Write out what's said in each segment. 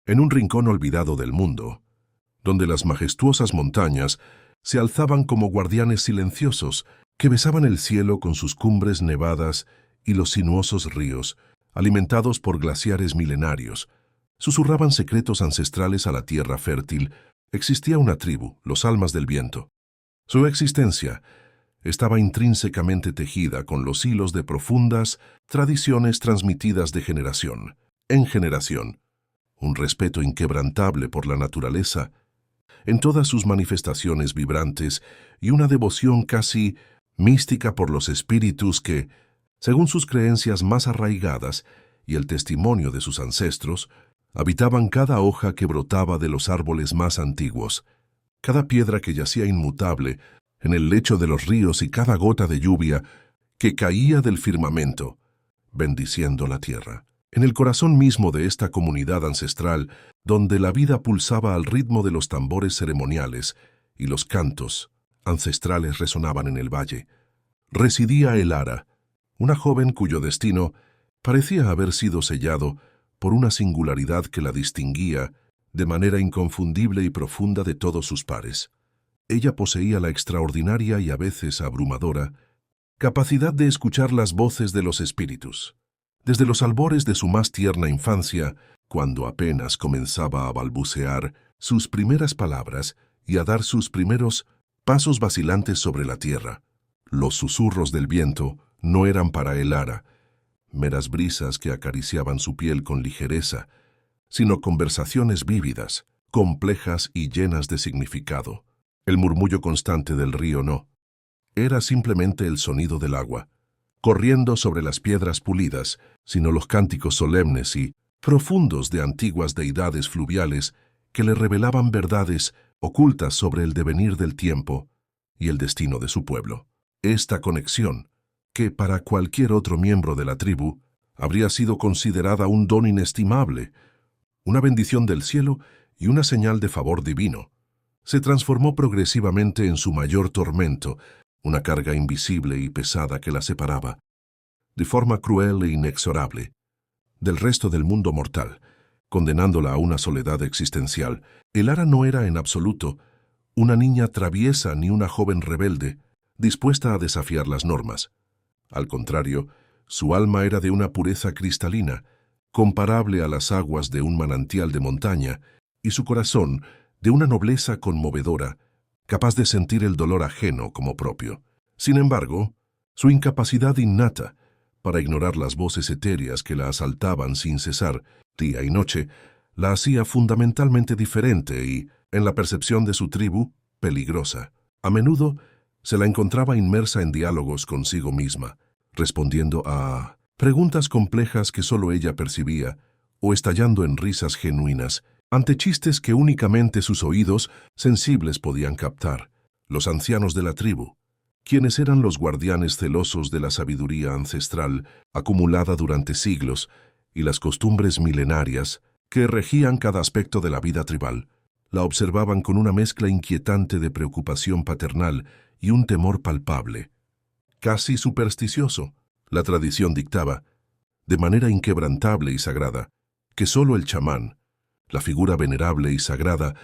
en un rincón olvidado del mundo, donde las majestuosas montañas se alzaban como guardianes silenciosos que besaban el cielo con sus cumbres nevadas y los sinuosos ríos, alimentados por glaciares milenarios, susurraban secretos ancestrales a la tierra fértil. Existía una tribu, los Almas del Viento. Su existencia estaba intrínsecamente tejida con los hilos de profundas tradiciones transmitidas de generación en generación, un respeto inquebrantable por la naturaleza en todas sus manifestaciones vibrantes y una devoción casi mística por los espíritus que, según sus creencias más arraigadas y el testimonio de sus ancestros, habitaban cada hoja que brotaba de los árboles más antiguos, cada piedra que yacía inmutable en el lecho de los ríos y cada gota de lluvia que caía del firmamento, bendiciendo la tierra. En el corazón mismo de esta comunidad ancestral, donde la vida pulsaba al ritmo de los tambores ceremoniales y los cantos ancestrales resonaban en el valle, residía Elara, una joven cuyo destino parecía haber sido sellado por una singularidad que la distinguía de manera inconfundible y profunda de todos sus pares. Ella poseía la extraordinaria y a veces abrumadora capacidad de escuchar las voces de los espíritus. Desde los albores de su más tierna infancia, cuando apenas comenzaba a balbucear sus primeras palabras y a dar sus primeros pasos vacilantes sobre la tierra, los susurros del viento no eran para Elara meras brisas que acariciaban su piel con ligereza, sino conversaciones vívidas, complejas y llenas de significado. El murmullo constante del río no. Era simplemente el sonido del agua, corriendo sobre las piedras pulidas, sino los cánticos solemnes y profundos de antiguas deidades fluviales que le revelaban verdades ocultas sobre el devenir del tiempo y el destino de su pueblo. Esta conexión, que para cualquier otro miembro de la tribu habría sido considerada un don inestimable, una bendición del cielo y una señal de favor divino, se transformó progresivamente en su mayor tormento, una carga invisible y pesada que la separaba, de forma cruel e inexorable, del resto del mundo mortal, condenándola a una soledad existencial. Elara no era en absoluto una niña traviesa ni una joven rebelde, dispuesta a desafiar las normas. Al contrario, su alma era de una pureza cristalina, comparable a las aguas de un manantial de montaña, y su corazón de una nobleza conmovedora, capaz de sentir el dolor ajeno como propio. Sin embargo, su incapacidad innata para ignorar las voces etéreas que la asaltaban sin cesar, día y noche, la hacía fundamentalmente diferente y, en la percepción de su tribu, peligrosa. A menudo se la encontraba inmersa en diálogos consigo misma, respondiendo a preguntas complejas que solo ella percibía, o estallando en risas genuinas, ante chistes que únicamente sus oídos sensibles podían captar. Los ancianos de la tribu, quienes eran los guardianes celosos de la sabiduría ancestral acumulada durante siglos y las costumbres milenarias que regían cada aspecto de la vida tribal, la observaban con una mezcla inquietante de preocupación paternal y un temor palpable, casi supersticioso. La tradición dictaba, de manera inquebrantable y sagrada, que sólo el chamán, la figura venerable y sagrada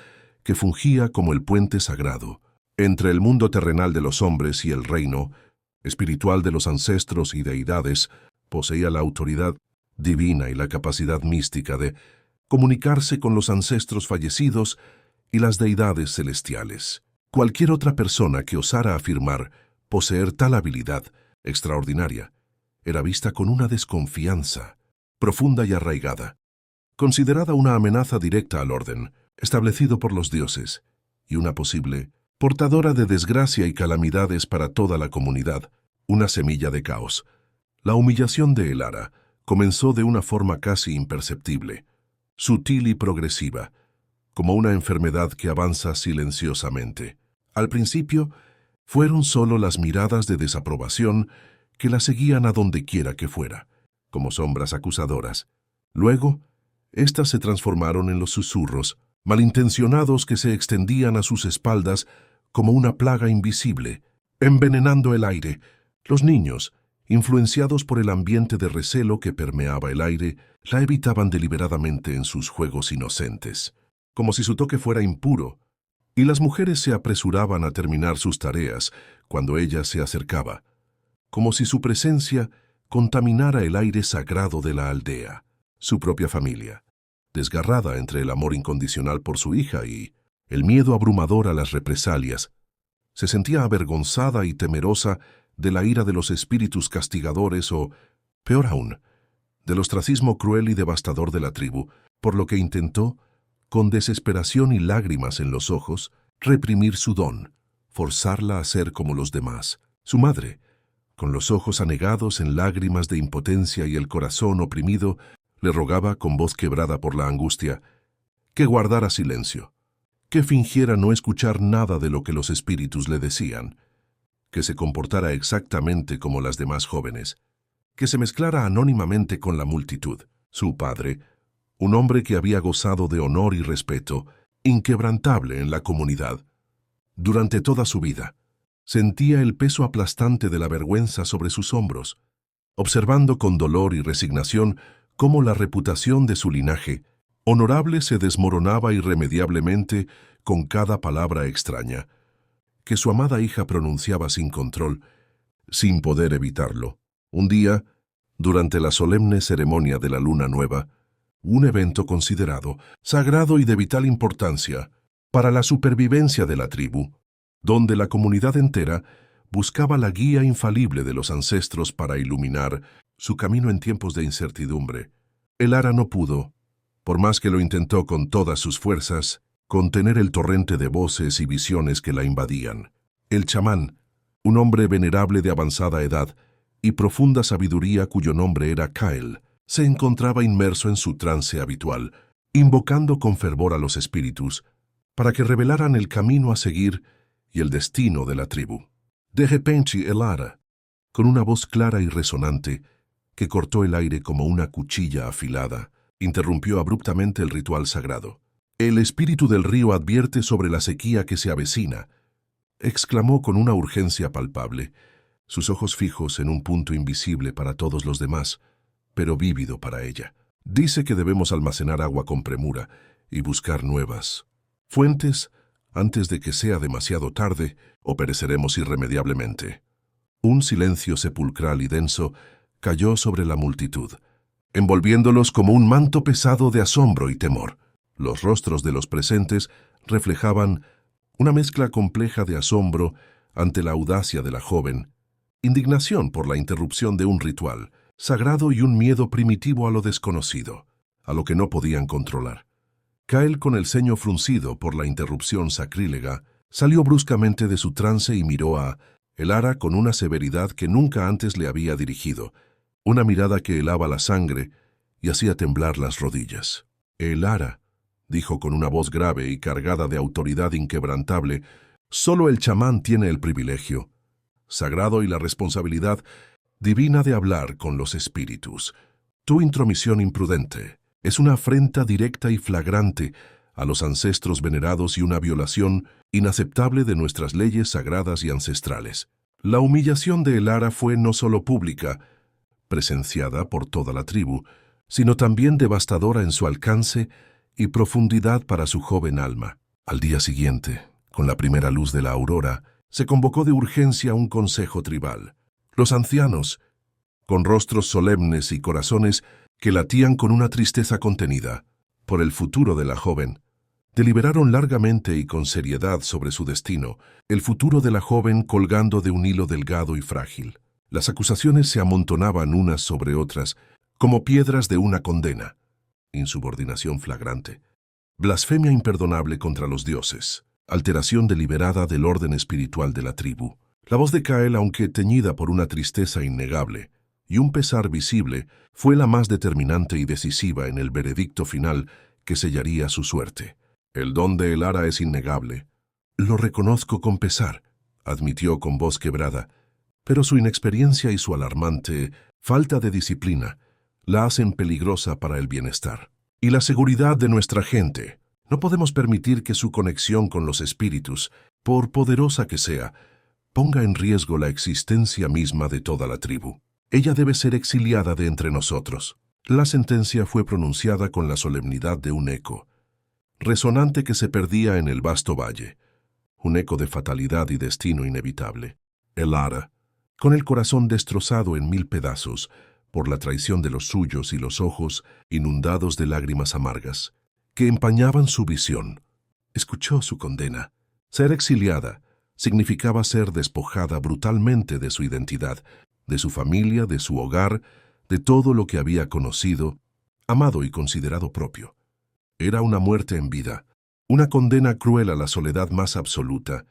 que fungía como el puente sagrado entre el mundo terrenal de los hombres y el reino espiritual de los ancestros y deidades, poseía la autoridad divina y la capacidad mística de comunicarse con los ancestros fallecidos y las deidades celestiales. Cualquier otra persona que osara afirmar poseer tal habilidad extraordinaria era vista con una desconfianza profunda y arraigada, considerada una amenaza directa al orden establecido por los dioses y una posible portadora de desgracia y calamidades para toda la comunidad, una semilla de caos. La humillación de Elara comenzó de una forma casi imperceptible, sutil y progresiva, como una enfermedad que avanza silenciosamente. Al principio, fueron solo las miradas de desaprobación que la seguían a donde quiera que fuera, como sombras acusadoras. Luego, éstas se transformaron en los susurros, malintencionados que se extendían a sus espaldas como una plaga invisible, envenenando el aire, los niños influenciados por el ambiente de recelo que permeaba el aire, la evitaban deliberadamente en sus juegos inocentes, como si su toque fuera impuro, y las mujeres se apresuraban a terminar sus tareas cuando ella se acercaba, como si su presencia contaminara el aire sagrado de la aldea. Su propia familia, desgarrada entre el amor incondicional por su hija y el miedo abrumador a las represalias, se sentía avergonzada y temerosa de la ira de los espíritus castigadores o, peor aún, del ostracismo cruel y devastador de la tribu, por lo que intentó, con desesperación y lágrimas en los ojos, reprimir su don, forzarla a ser como los demás. Su madre, con los ojos anegados en lágrimas de impotencia y el corazón oprimido, le rogaba con voz quebrada por la angustia que guardara silencio, que fingiera no escuchar nada de lo que los espíritus le decían, que se comportara exactamente como las demás jóvenes, que se mezclara anónimamente con la multitud. Su padre, un hombre que había gozado de honor y respeto, inquebrantable en la comunidad, durante toda su vida, sentía el peso aplastante de la vergüenza sobre sus hombros, observando con dolor y resignación cómo la reputación de su linaje honorable se desmoronaba irremediablemente con cada palabra extraña que su amada hija pronunciaba sin control, sin poder evitarlo. Un día, durante la solemne ceremonia de la luna nueva, un evento considerado sagrado y de vital importancia para la supervivencia de la tribu, donde la comunidad entera buscaba la guía infalible de los ancestros para iluminar su camino en tiempos de incertidumbre. El Ara no pudo, por más que lo intentó con todas sus fuerzas, contener el torrente de voces y visiones que la invadían. El chamán, un hombre venerable de avanzada edad y profunda sabiduría cuyo nombre era Kyle, se encontraba inmerso en su trance habitual, invocando con fervor a los espíritus para que revelaran el camino a seguir y el destino de la tribu. De repente el Ara, con una voz clara y resonante, que cortó el aire como una cuchilla afilada, interrumpió abruptamente el ritual sagrado. «El espíritu del río advierte sobre la sequía que se avecina», exclamó con una urgencia palpable, sus ojos fijos en un punto invisible para todos los demás, pero vívido para ella. «Dice que debemos almacenar agua con premura y buscar nuevas fuentes antes de que sea demasiado tarde o pereceremos irremediablemente». Un silencio sepulcral y denso cayó sobre la multitud, envolviéndolos como un manto pesado de asombro y temor. Los rostros de los presentes reflejaban una mezcla compleja de asombro ante la audacia de la joven, indignación por la interrupción de un ritual sagrado y un miedo primitivo a lo desconocido, a lo que no podían controlar. Kyle, con el ceño fruncido por la interrupción sacrílega, salió bruscamente de su trance y miró a el Ara con una severidad que nunca antes le había dirigido, una mirada que helaba la sangre y hacía temblar las rodillas. «El Ara», dijo con una voz grave y cargada de autoridad inquebrantable, «solo el chamán tiene el privilegio sagrado y la responsabilidad divina de hablar con los espíritus. Tu intromisión imprudente es una afrenta directa y flagrante a los ancestros venerados y una violación inaceptable de nuestras leyes sagradas y ancestrales». La humillación de el Ara fue no solo pública, presenciada por toda la tribu, sino también devastadora en su alcance y profundidad para su joven alma. Al día siguiente, con la primera luz de la aurora, se convocó de urgencia un consejo tribal. Los ancianos, con rostros solemnes y corazones que latían con una tristeza contenida por el futuro de la joven, deliberaron largamente y con seriedad sobre su destino, el futuro de la joven colgando de un hilo delgado y frágil. Las acusaciones se amontonaban unas sobre otras, como piedras de una condena. Insubordinación flagrante, blasfemia imperdonable contra los dioses, alteración deliberada del orden espiritual de la tribu. La voz de Kyle, aunque teñida por una tristeza innegable y un pesar visible, fue la más determinante y decisiva en el veredicto final que sellaría su suerte. «El don de el Ara es innegable. Lo reconozco con pesar», admitió con voz quebrada, «pero su inexperiencia y su alarmante falta de disciplina la hacen peligrosa para el bienestar y la seguridad de nuestra gente. No podemos permitir que su conexión con los espíritus, por poderosa que sea, ponga en riesgo la existencia misma de toda la tribu». Ella debe ser exiliada de entre nosotros. La sentencia fue pronunciada con la solemnidad de un eco, resonante que se perdía en el vasto valle, un eco de fatalidad y destino inevitable. Elara, con el corazón destrozado en 1000 pedazos por la traición de los suyos y los ojos inundados de lágrimas amargas, que empañaban su visión, escuchó su condena. Ser exiliada significaba ser despojada brutalmente de su identidad, de su familia, de su hogar, de todo lo que había conocido, amado y considerado propio. Era una muerte en vida, una condena cruel a la soledad más absoluta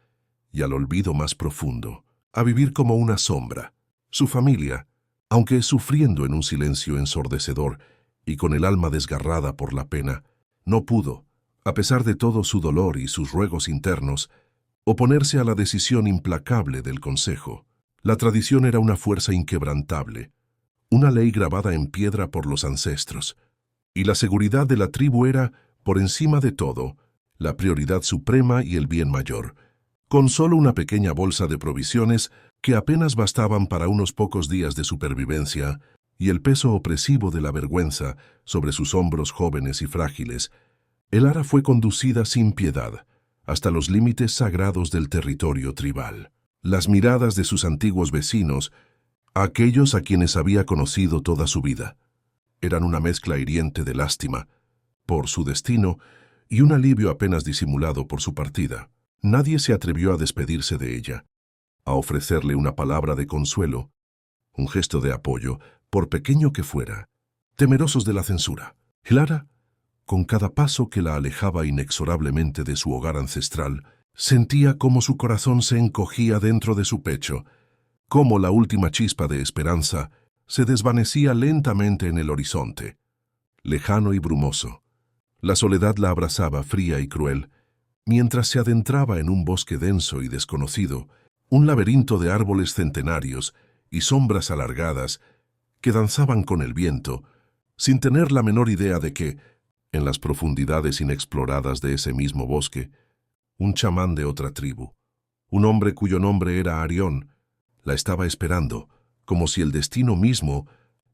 y al olvido más profundo, a vivir como una sombra. Su familia, aunque sufriendo en un silencio ensordecedor y con el alma desgarrada por la pena, no pudo, a pesar de todo su dolor y sus ruegos internos, oponerse a la decisión implacable del Consejo. La tradición era una fuerza inquebrantable, una ley grabada en piedra por los ancestros, y la seguridad de la tribu era, por encima de todo, la prioridad suprema y el bien mayor. Con solo una pequeña bolsa de provisiones que apenas bastaban para unos pocos días de supervivencia y el peso opresivo de la vergüenza sobre sus hombros jóvenes y frágiles, Elara fue conducida sin piedad hasta los límites sagrados del territorio tribal. Las miradas de sus antiguos vecinos, aquellos a quienes había conocido toda su vida, eran una mezcla hiriente de lástima por su destino y un alivio apenas disimulado por su partida. Nadie se atrevió a despedirse de ella, a ofrecerle una palabra de consuelo, un gesto de apoyo, por pequeño que fuera, temerosos de la censura. Clara, con cada paso que la alejaba inexorablemente de su hogar ancestral, sentía cómo su corazón se encogía dentro de su pecho, cómo la última chispa de esperanza se desvanecía lentamente en el horizonte. Lejano y brumoso, la soledad la abrazaba fría y cruel, mientras se adentraba en un bosque denso y desconocido, un laberinto de árboles centenarios y sombras alargadas que danzaban con el viento, sin tener la menor idea de que, en las profundidades inexploradas de ese mismo bosque, un chamán de otra tribu, un hombre cuyo nombre era Arión, la estaba esperando, como si el destino mismo,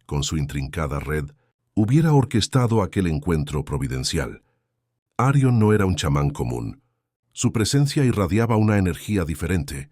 con su intrincada red, hubiera orquestado aquel encuentro providencial. Arión no era un chamán común. Su presencia irradiaba una energía diferente,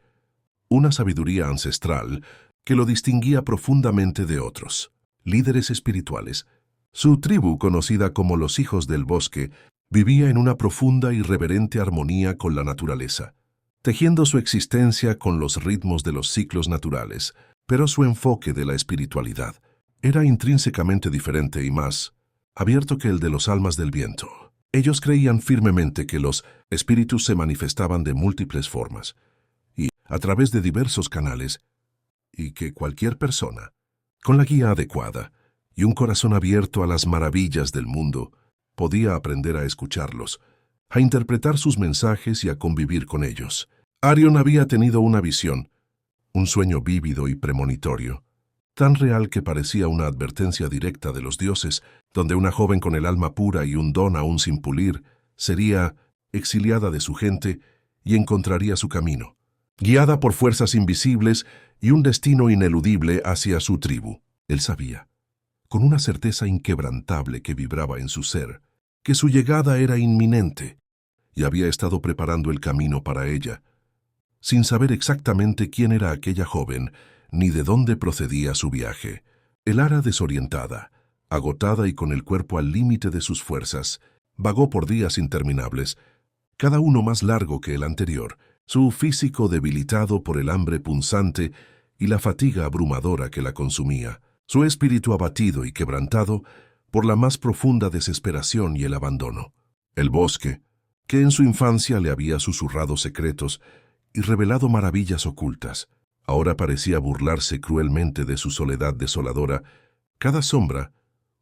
una sabiduría ancestral que lo distinguía profundamente de otros líderes espirituales. Su tribu, conocida como los Hijos del Bosque, vivía en una profunda y reverente armonía con la naturaleza, tejiendo su existencia con los ritmos de los ciclos naturales, pero su enfoque de la espiritualidad era intrínsecamente diferente y más abierto que el de los almas del viento. Ellos creían firmemente que los espíritus se manifestaban de múltiples formas y a través de diversos canales, y que cualquier persona, con la guía adecuada y un corazón abierto a las maravillas del mundo, podía aprender a escucharlos, a interpretar sus mensajes y a convivir con ellos. Arión había tenido una visión, un sueño vívido y premonitorio, tan real que parecía una advertencia directa de los dioses, donde una joven con el alma pura y un don aún sin pulir sería exiliada de su gente y encontraría su camino, guiada por fuerzas invisibles y un destino ineludible hacia su tribu. Él sabía, con una certeza inquebrantable que vibraba en su ser, que su llegada era inminente y había estado preparando el camino para ella, sin saber exactamente quién era aquella joven ni de dónde procedía su viaje. Elara, desorientada, agotada y con el cuerpo al límite de sus fuerzas, vagó por días interminables, cada uno más largo que el anterior, su físico debilitado por el hambre punzante y la fatiga abrumadora que la consumía, su espíritu abatido y quebrantado por la más profunda desesperación y el abandono. El bosque, que en su infancia le había susurrado secretos y revelado maravillas ocultas, ahora parecía burlarse cruelmente de su soledad desoladora, cada sombra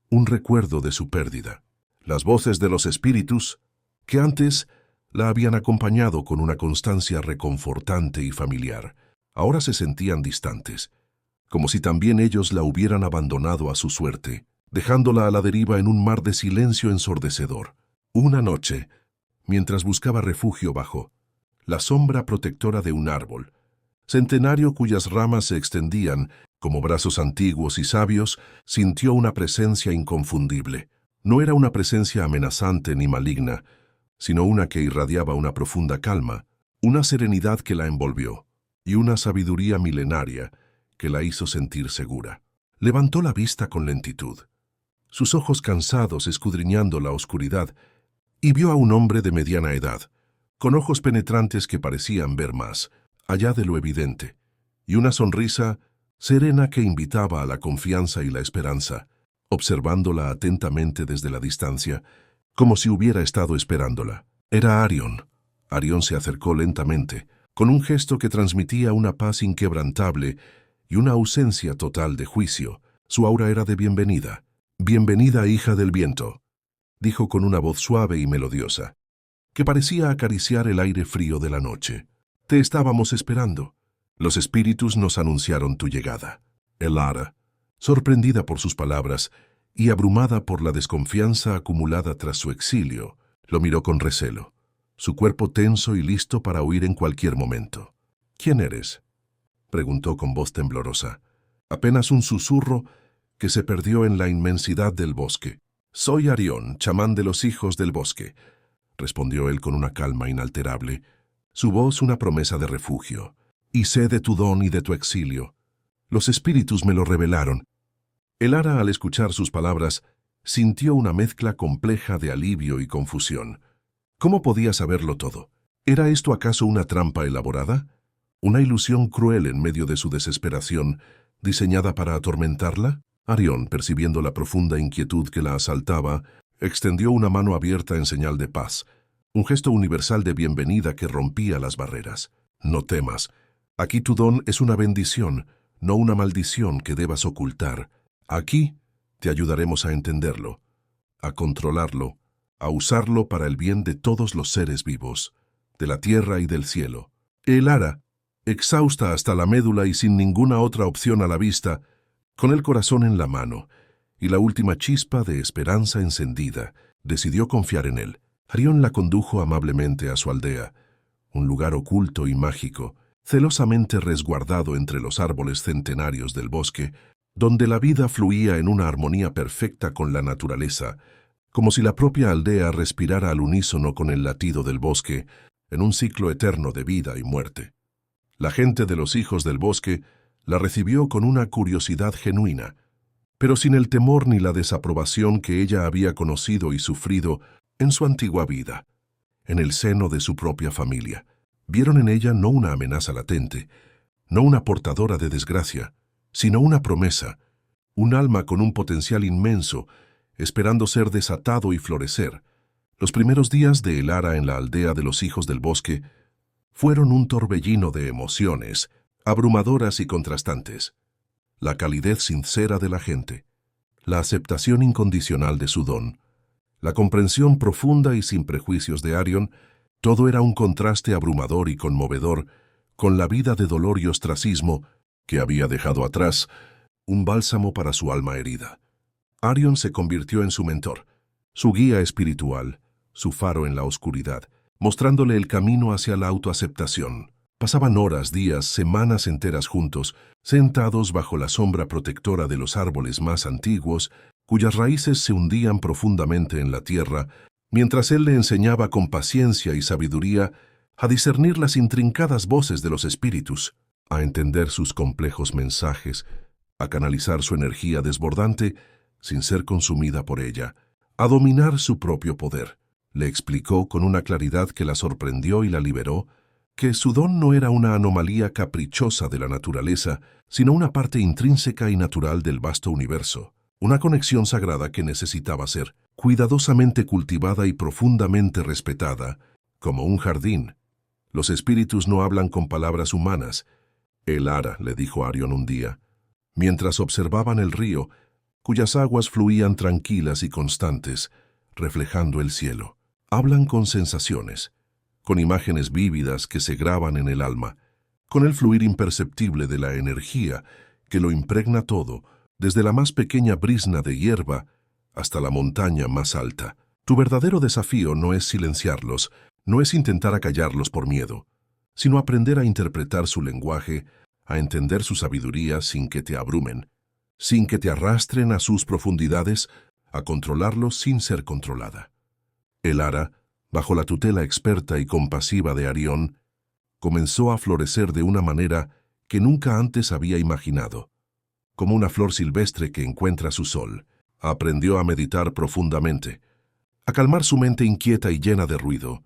un recuerdo de su pérdida. Las voces de los espíritus, que antes la habían acompañado con una constancia reconfortante y familiar, ahora se sentían distantes, como si también ellos la hubieran abandonado a su suerte, dejándola a la deriva en un mar de silencio ensordecedor. Una noche, mientras buscaba refugio bajo la sombra protectora de un árbol, centenario cuyas ramas se extendían Como brazos antiguos y sabios, sintió una presencia inconfundible. No era una presencia amenazante ni maligna, sino una que irradiaba una profunda calma, una serenidad que la envolvió, y una sabiduría milenaria que la hizo sentir segura. Levantó la vista con lentitud, sus ojos cansados escudriñando la oscuridad, y vio a un hombre de mediana edad, con ojos penetrantes que parecían ver más, allá de lo evidente, y una sonrisa serena que invitaba a la confianza y la esperanza, observándola atentamente desde la distancia, como si hubiera estado esperándola. Era Arion. Arion se acercó lentamente, con un gesto que transmitía una paz inquebrantable y una ausencia total de juicio. Su aura era de bienvenida. «Bienvenida, hija del viento», dijo con una voz suave y melodiosa, que parecía acariciar el aire frío de la noche. «Te estábamos esperando. Los espíritus nos anunciaron tu llegada». Elara, sorprendida por sus palabras y abrumada por la desconfianza acumulada tras su exilio, lo miró con recelo, su cuerpo tenso y listo para huir en cualquier momento. «¿Quién eres?», preguntó con voz temblorosa, apenas un susurro que se perdió en la inmensidad del bosque. «Soy Arión, chamán de los hijos del bosque», respondió él con una calma inalterable, su voz una promesa de refugio. «Y sé de tu don y de tu exilio. Los espíritus me lo revelaron». Elara, al escuchar sus palabras, sintió una mezcla compleja de alivio y confusión. ¿Cómo podía saberlo todo? ¿Era esto acaso una trampa elaborada? ¿Una ilusión cruel en medio de su desesperación, diseñada para atormentarla? Arión, percibiendo la profunda inquietud que la asaltaba, extendió una mano abierta en señal de paz, un gesto universal de bienvenida que rompía las barreras. «No temas. Aquí tu don es una bendición, no una maldición que debas ocultar. Aquí te ayudaremos a entenderlo, a controlarlo, a usarlo para el bien de todos los seres vivos, de la tierra y del cielo». Elara, exhausta hasta la médula y sin ninguna otra opción a la vista, con el corazón en la mano y la última chispa de esperanza encendida, decidió confiar en él. Arión la condujo amablemente a su aldea, un lugar oculto y mágico, celosamente resguardado entre los árboles centenarios del bosque, donde la vida fluía en una armonía perfecta con la naturaleza, como si la propia aldea respirara al unísono con el latido del bosque, en un ciclo eterno de vida y muerte. La gente de los hijos del bosque la recibió con una curiosidad genuina, pero sin el temor ni la desaprobación que ella había conocido y sufrido en su antigua vida, en el seno de su propia familia. Vieron en ella no una amenaza latente, no una portadora de desgracia, sino una promesa, un alma con un potencial inmenso, esperando ser desatado y florecer. Los primeros días de Elara en la aldea de los hijos del bosque fueron un torbellino de emociones, abrumadoras y contrastantes. La calidez sincera de la gente, la aceptación incondicional de su don, la comprensión profunda y sin prejuicios de Arión, todo era un contraste abrumador y conmovedor con la vida de dolor y ostracismo que había dejado atrás, un bálsamo para su alma herida. Arión se convirtió en su mentor, su guía espiritual, su faro en la oscuridad, mostrándole el camino hacia la autoaceptación. Pasaban horas, días, semanas enteras juntos, sentados bajo la sombra protectora de los árboles más antiguos, cuyas raíces se hundían profundamente en la tierra, mientras él le enseñaba con paciencia y sabiduría a discernir las intrincadas voces de los espíritus, a entender sus complejos mensajes, a canalizar su energía desbordante sin ser consumida por ella, a dominar su propio poder. Le explicó con una claridad que la sorprendió y la liberó, que su don no era una anomalía caprichosa de la naturaleza, sino una parte intrínseca y natural del vasto universo, una conexión sagrada que necesitaba ser cuidadosamente cultivada y profundamente respetada, como un jardín. Los espíritus no hablan con palabras humanas. Elara, le dijo Arión un día, mientras observaban el río, cuyas aguas fluían tranquilas y constantes, reflejando el cielo. Hablan con sensaciones, con imágenes vívidas que se graban en el alma, con el fluir imperceptible de la energía que lo impregna todo, desde la más pequeña brizna de hierba hasta la montaña más alta. Tu verdadero desafío no es silenciarlos, no es intentar acallarlos por miedo, sino aprender a interpretar su lenguaje, a entender su sabiduría sin que te abrumen, sin que te arrastren a sus profundidades, a controlarlos sin ser controlada. Elara, bajo la tutela experta y compasiva de Arión, comenzó a florecer de una manera que nunca antes había imaginado. Como una flor silvestre que encuentra su sol, aprendió a meditar profundamente, a calmar su mente inquieta y llena de ruido,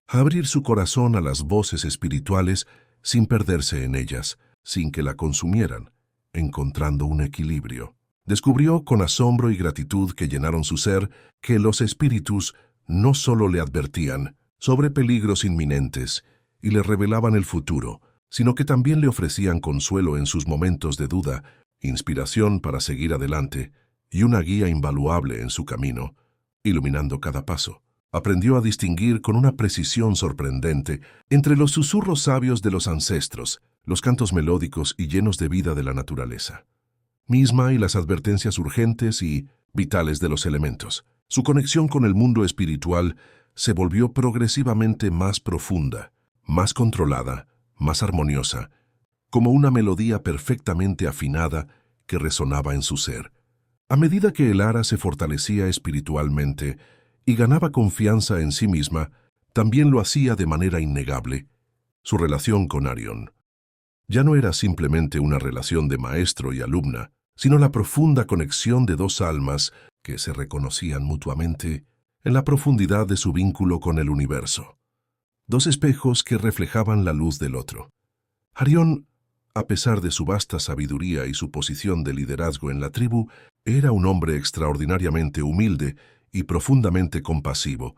a abrir su corazón a las voces espirituales sin perderse en ellas, sin que la consumieran, encontrando un equilibrio. Descubrió con asombro y gratitud que llenaron su ser que los espíritus no solo le advertían sobre peligros inminentes y le revelaban el futuro, sino que también le ofrecían consuelo en sus momentos de duda, inspiración para seguir adelante y una guía invaluable en su camino, iluminando cada paso. Aprendió a distinguir con una precisión sorprendente entre los susurros sabios de los ancestros, los cantos melódicos y llenos de vida de la naturaleza misma y las advertencias urgentes y vitales de los elementos. Su conexión con el mundo espiritual se volvió progresivamente más profunda, más controlada, más armoniosa, como una melodía perfectamente afinada que resonaba en su ser. A medida que Elara se fortalecía espiritualmente y ganaba confianza en sí misma, también lo hacía de manera innegable. Su relación con Arión ya no era simplemente una relación de maestro y alumna, sino la profunda conexión de dos almas que se reconocían mutuamente en la profundidad de su vínculo con el universo. Dos espejos que reflejaban la luz del otro. Arión, a pesar de su vasta sabiduría y su posición de liderazgo en la tribu, era un hombre extraordinariamente humilde y profundamente compasivo.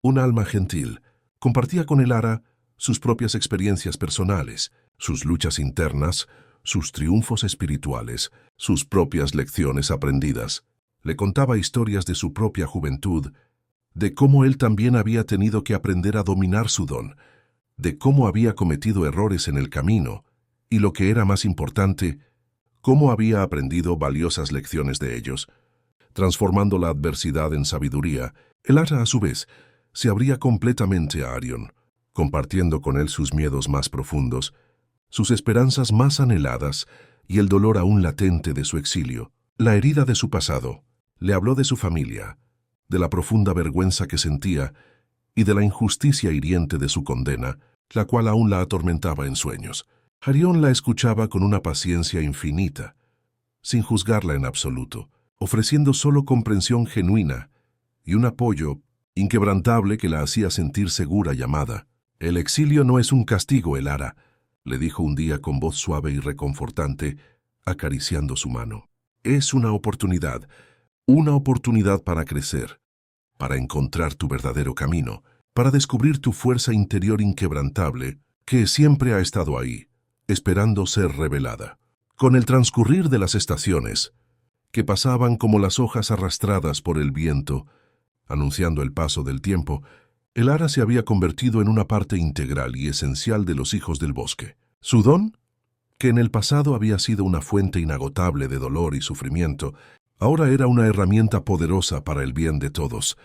Un alma gentil, compartía con Elara sus propias experiencias personales, sus luchas internas, sus triunfos espirituales, sus propias lecciones aprendidas. Le contaba historias de su propia juventud, de cómo él también había tenido que aprender a dominar su don, de cómo había cometido errores en el camino, y lo que era más importante, cómo había aprendido valiosas lecciones de ellos. Transformando la adversidad en sabiduría, Elara, a su vez, se abría completamente a Arión, compartiendo con él sus miedos más profundos, sus esperanzas más anheladas y el dolor aún latente de su exilio. La herida de su pasado. Le habló de su familia, de la profunda vergüenza que sentía y de la injusticia hiriente de su condena, la cual aún la atormentaba en sueños. Arión la escuchaba con una paciencia infinita, sin juzgarla en absoluto, ofreciendo solo comprensión genuina y un apoyo inquebrantable que la hacía sentir segura y amada. «El exilio no es un castigo, Elara», le dijo un día con voz suave y reconfortante, acariciando su mano. «Es una oportunidad para crecer, para encontrar tu verdadero camino, para descubrir tu fuerza interior inquebrantable, que siempre ha estado ahí, esperando ser revelada». Con el transcurrir de las estaciones, que pasaban como las hojas arrastradas por el viento, anunciando el paso del tiempo, Elara se había convertido en una parte integral y esencial de los hijos del bosque. Su don, que en el pasado había sido una fuente inagotable de dolor y sufrimiento, ahora era una herramienta poderosa para el bien de todos,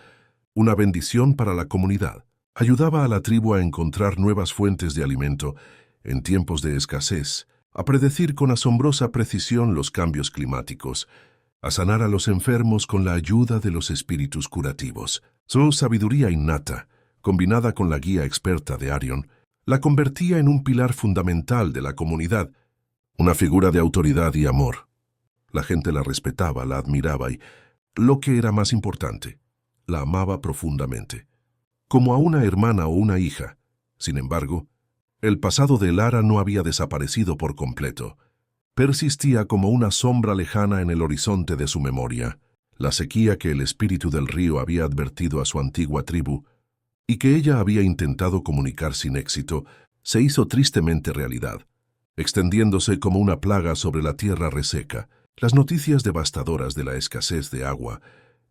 una bendición para la comunidad. Ayudaba a la tribu a encontrar nuevas fuentes de alimento en tiempos de escasez, a predecir con asombrosa precisión los cambios climáticos, a sanar a los enfermos con la ayuda de los espíritus curativos. Su sabiduría innata, combinada con la guía experta de Arión, la convertía en un pilar fundamental de la comunidad, una figura de autoridad y amor. La gente la respetaba, la admiraba y, lo que era más importante, la amaba profundamente, como a una hermana o una hija. Sin embargo, el pasado de Elara no había desaparecido por completo. Persistía como una sombra lejana en el horizonte de su memoria, la sequía que el espíritu del río había advertido a su antigua tribu y que ella había intentado comunicar sin éxito, se hizo tristemente realidad, extendiéndose como una plaga sobre la tierra reseca. Las noticias devastadoras de la escasez de agua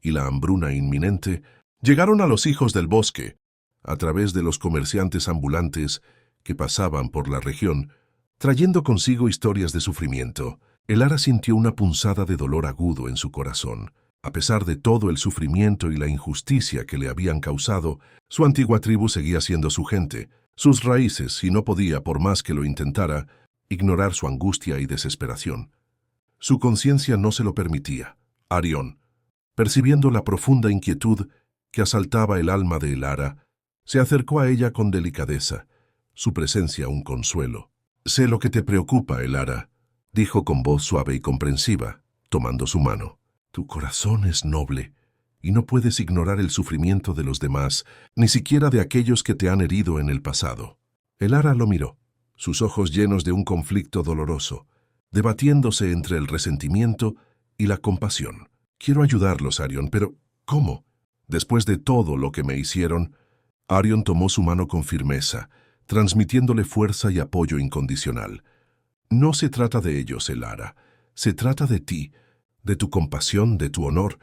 y la hambruna inminente llegaron a los hijos del bosque, a través de los comerciantes ambulantes que pasaban por la región, trayendo consigo historias de sufrimiento. Elara sintió una punzada de dolor agudo en su corazón. A pesar de todo el sufrimiento y la injusticia que le habían causado, su antigua tribu seguía siendo su gente, sus raíces, y no podía, por más que lo intentara, ignorar su angustia y desesperación. Su conciencia no se lo permitía. Arión, percibiendo la profunda inquietud que asaltaba el alma de Elara, se acercó a ella con delicadeza, su presencia un consuelo. «Sé lo que te preocupa, Elara», dijo con voz suave y comprensiva, tomando su mano. «Tu corazón es noble, y no puedes ignorar el sufrimiento de los demás, ni siquiera de aquellos que te han herido en el pasado». Elara lo miró, sus ojos llenos de un conflicto doloroso, debatiéndose entre el resentimiento y la compasión. «Quiero ayudarlos, Arión, pero ¿cómo?» «Después de todo lo que me hicieron», Arión tomó su mano con firmeza, transmitiéndole fuerza y apoyo incondicional. «No se trata de ellos, Elara. Se trata de ti, de tu compasión, de tu honor,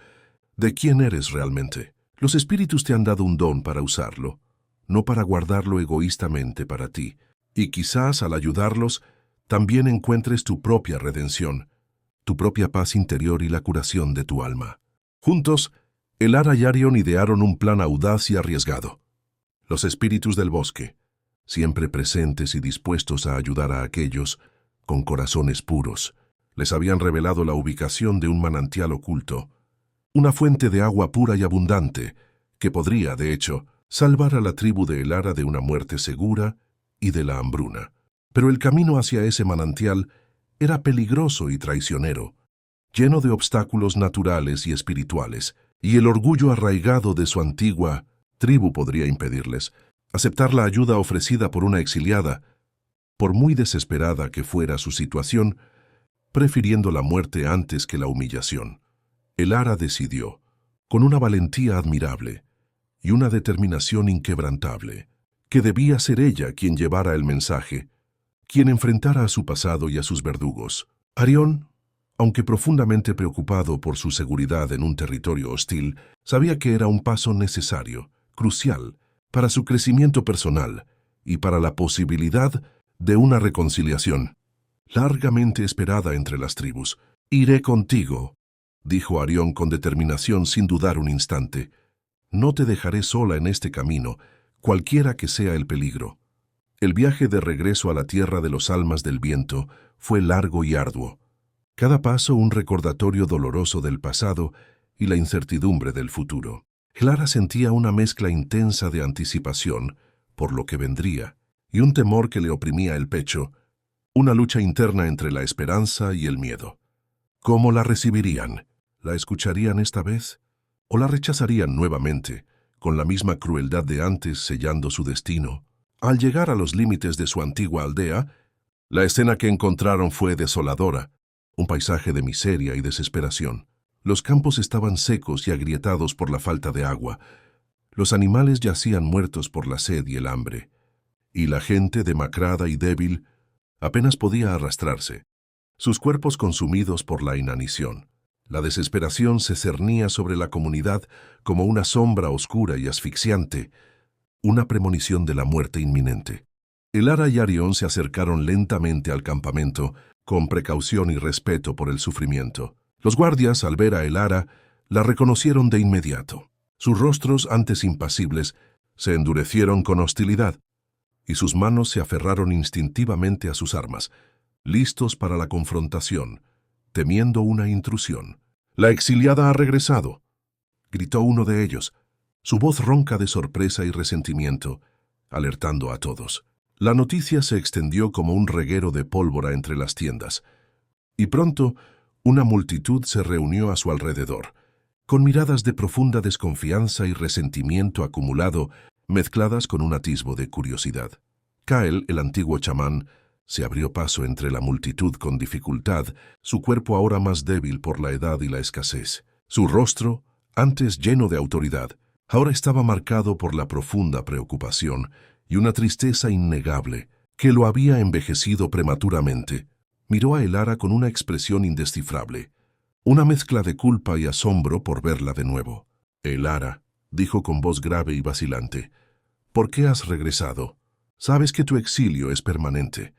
de quién eres realmente. Los espíritus te han dado un don para usarlo, no para guardarlo egoístamente para ti. Y quizás al ayudarlos, también encuentres tu propia redención, tu propia paz interior y la curación de tu alma». Juntos, Elara y Arión idearon un plan audaz y arriesgado. Los espíritus del bosque, siempre presentes y dispuestos a ayudar a aquellos con corazones puros, les habían revelado la ubicación de un manantial oculto, una fuente de agua pura y abundante que podría, de hecho, salvar a la tribu de Elara de una muerte segura y de la hambruna. Pero el camino hacia ese manantial era peligroso y traicionero, lleno de obstáculos naturales y espirituales, y el orgullo arraigado de su antigua tribu podría impedirles aceptar la ayuda ofrecida por una exiliada, por muy desesperada que fuera su situación, prefiriendo la muerte antes que la humillación. Elara decidió, con una valentía admirable y una determinación inquebrantable, que debía ser ella quien llevara el mensaje, quien enfrentara a su pasado y a sus verdugos. Arión, aunque profundamente preocupado por su seguridad en un territorio hostil, sabía que era un paso necesario, crucial, para su crecimiento personal y para la posibilidad de una reconciliación largamente esperada entre las tribus. «Iré contigo», dijo Arión con determinación sin dudar un instante. «No te dejaré sola en este camino, cualquiera que sea el peligro». El viaje de regreso a la tierra de los almas del viento fue largo y arduo. Cada paso un recordatorio doloroso del pasado y la incertidumbre del futuro. Elara sentía una mezcla intensa de anticipación por lo que vendría y un temor que le oprimía el pecho, una lucha interna entre la esperanza y el miedo. ¿Cómo la recibirían? ¿La escucharían esta vez? ¿O la rechazarían nuevamente, con la misma crueldad de antes sellando su destino? Al llegar a los límites de su antigua aldea, la escena que encontraron fue desoladora, un paisaje de miseria y desesperación. Los campos estaban secos y agrietados por la falta de agua, los animales yacían muertos por la sed y el hambre, y la gente, demacrada y débil, apenas podía arrastrarse, sus cuerpos consumidos por la inanición. La desesperación se cernía sobre la comunidad como una sombra oscura y asfixiante, una premonición de la muerte inminente. Elara y Arión se acercaron lentamente al campamento, con precaución y respeto por el sufrimiento. Los guardias, al ver a Elara, la reconocieron de inmediato. Sus rostros, antes impasibles, se endurecieron con hostilidad, y sus manos se aferraron instintivamente a sus armas, listos para la confrontación, temiendo una intrusión. «La exiliada ha regresado», gritó uno de ellos, su voz ronca de sorpresa y resentimiento, alertando a todos. La noticia se extendió como un reguero de pólvora entre las tiendas, y pronto una multitud se reunió a su alrededor, con miradas de profunda desconfianza y resentimiento acumulado, mezcladas con un atisbo de curiosidad. Kael, el antiguo chamán, se abrió paso entre la multitud con dificultad, su cuerpo ahora más débil por la edad y la escasez. Su rostro, antes lleno de autoridad, ahora estaba marcado por la profunda preocupación y una tristeza innegable que lo había envejecido prematuramente. Miró a Elara con una expresión indescifrable, una mezcla de culpa y asombro por verla de nuevo. «Elara», dijo con voz grave y vacilante, «¿por qué has regresado? Sabes que tu exilio es permanente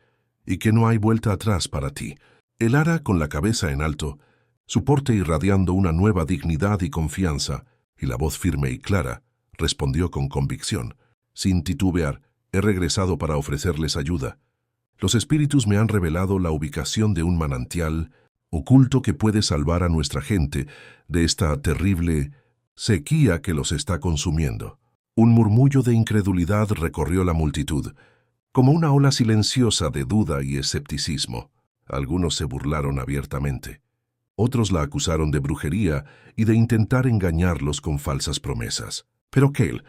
y que no hay vuelta atrás para ti». Elara, con la cabeza en alto, su porte irradiando una nueva dignidad y confianza, y la voz firme y clara, respondió con convicción, sin titubear: «He regresado para ofrecerles ayuda. Los espíritus me han revelado la ubicación de un manantial oculto que puede salvar a nuestra gente de esta terrible sequía que los está consumiendo. Un murmullo de incredulidad recorrió la multitud, como una ola silenciosa de duda y escepticismo. Algunos se burlaron abiertamente. Otros la acusaron de brujería y de intentar engañarlos con falsas promesas. Pero Cale,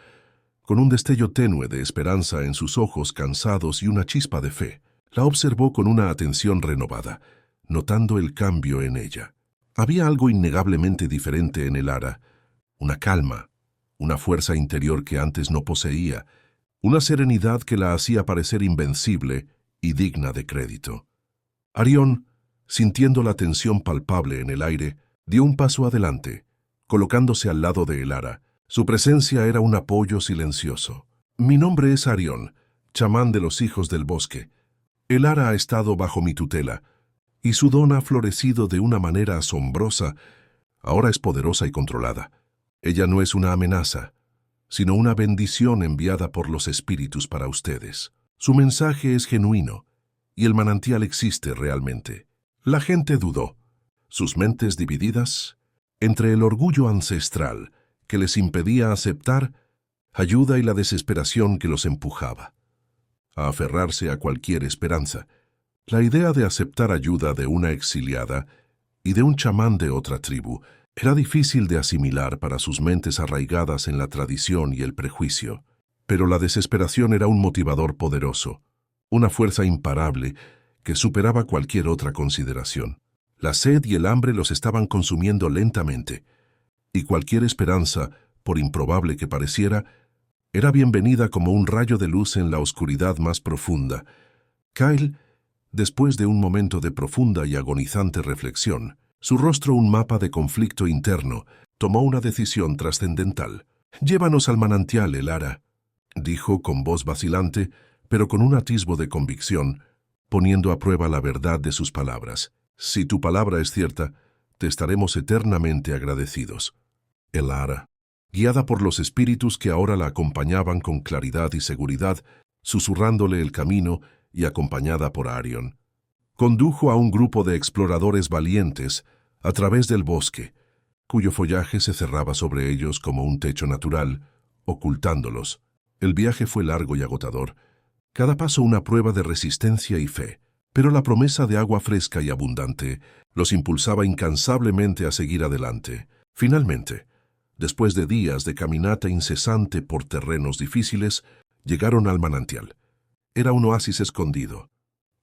con un destello tenue de esperanza en sus ojos cansados y una chispa de fe, la observó con una atención renovada, notando el cambio en ella. Había algo innegablemente diferente en Elara, una calma, una fuerza interior que antes no poseía, una serenidad que la hacía parecer invencible y digna de crédito. Arión, sintiendo la tensión palpable en el aire, dio un paso adelante, colocándose al lado de Elara. Su presencia era un apoyo silencioso. Mi nombre es Arión, chamán de los hijos del bosque. Elara ha estado bajo mi tutela, y su don ha florecido de una manera asombrosa. Ahora es poderosa y controlada. Ella no es una amenaza, sino una bendición enviada por los espíritus para ustedes. Su mensaje es genuino, y el manantial existe realmente. La gente dudó, sus mentes divididas, entre el orgullo ancestral que les impedía aceptar ayuda y la desesperación que los empujaba a aferrarse a cualquier esperanza. La idea de aceptar ayuda de una exiliada y de un chamán de otra tribu era difícil de asimilar para sus mentes arraigadas en la tradición y el prejuicio, pero la desesperación era un motivador poderoso, una fuerza imparable que superaba cualquier otra consideración. La sed y el hambre los estaban consumiendo lentamente, y cualquier esperanza, por improbable que pareciera, era bienvenida como un rayo de luz en la oscuridad más profunda. Kyle, después de un momento de profunda y agonizante reflexión, su rostro un mapa de conflicto interno, tomó una decisión trascendental. «Llévanos al manantial, Elara», dijo con voz vacilante, pero con un atisbo de convicción, poniendo a prueba la verdad de sus palabras. «Si tu palabra es cierta, te estaremos eternamente agradecidos». Elara, guiada por los espíritus que ahora la acompañaban con claridad y seguridad, susurrándole el camino y acompañada por Arión, condujo a un grupo de exploradores valientes a través del bosque, cuyo follaje se cerraba sobre ellos como un techo natural, ocultándolos. El viaje fue largo y agotador, cada paso una prueba de resistencia y fe, pero la promesa de agua fresca y abundante los impulsaba incansablemente a seguir adelante. Finalmente, después de días de caminata incesante por terrenos difíciles, llegaron al manantial. Era un oasis escondido,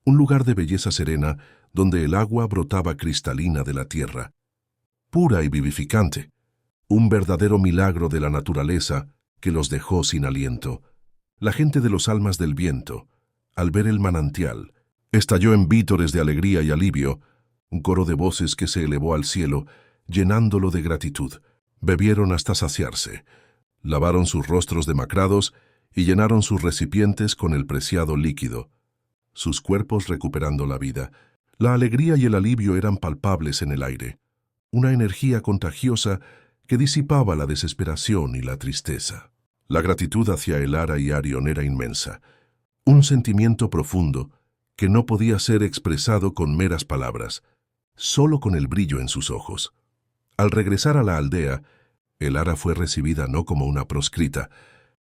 un lugar de belleza serena donde el agua brotaba cristalina de la tierra, pura y vivificante, un verdadero milagro de la naturaleza que los dejó sin aliento. La gente de los almas del viento, al ver el manantial, estalló en vítores de alegría y alivio, un coro de voces que se elevó al cielo, llenándolo de gratitud. Bebieron hasta saciarse, lavaron sus rostros demacrados y llenaron sus recipientes con el preciado líquido, sus cuerpos recuperando la vida. La alegría y el alivio eran palpables en el aire, una energía contagiosa que disipaba la desesperación y la tristeza. La gratitud hacia Elara y Arión era inmensa, un sentimiento profundo que no podía ser expresado con meras palabras, solo con el brillo en sus ojos. Al regresar a la aldea, Elara fue recibida no como una proscrita,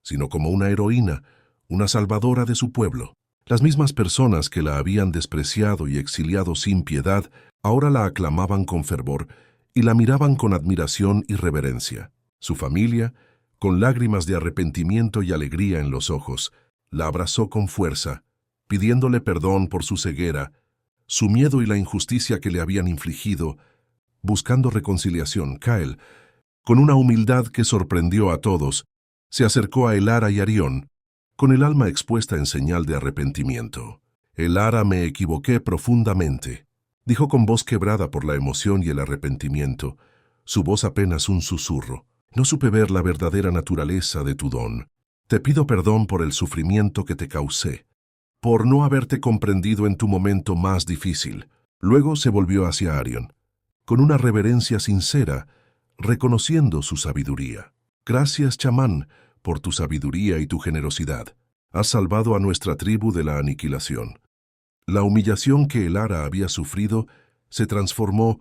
sino como una heroína, una salvadora de su pueblo. Las mismas personas que la habían despreciado y exiliado sin piedad, ahora la aclamaban con fervor y la miraban con admiración y reverencia. Su familia, con lágrimas de arrepentimiento y alegría en los ojos, la abrazó con fuerza, pidiéndole perdón por su ceguera, su miedo y la injusticia que le habían infligido, buscando reconciliación. Kyle, con una humildad que sorprendió a todos, se acercó a Elara y Arión, con el alma expuesta en señal de arrepentimiento. «Elara, me equivoqué profundamente», dijo con voz quebrada por la emoción y el arrepentimiento, su voz apenas un susurro. «No supe ver la verdadera naturaleza de tu don. Te pido perdón por el sufrimiento que te causé, por no haberte comprendido en tu momento más difícil». Luego se volvió hacia Arión, con una reverencia sincera, reconociendo su sabiduría. «Gracias, chamán, por tu sabiduría y tu generosidad. Has salvado a nuestra tribu de la aniquilación. La humillación que Elara había sufrido se transformó,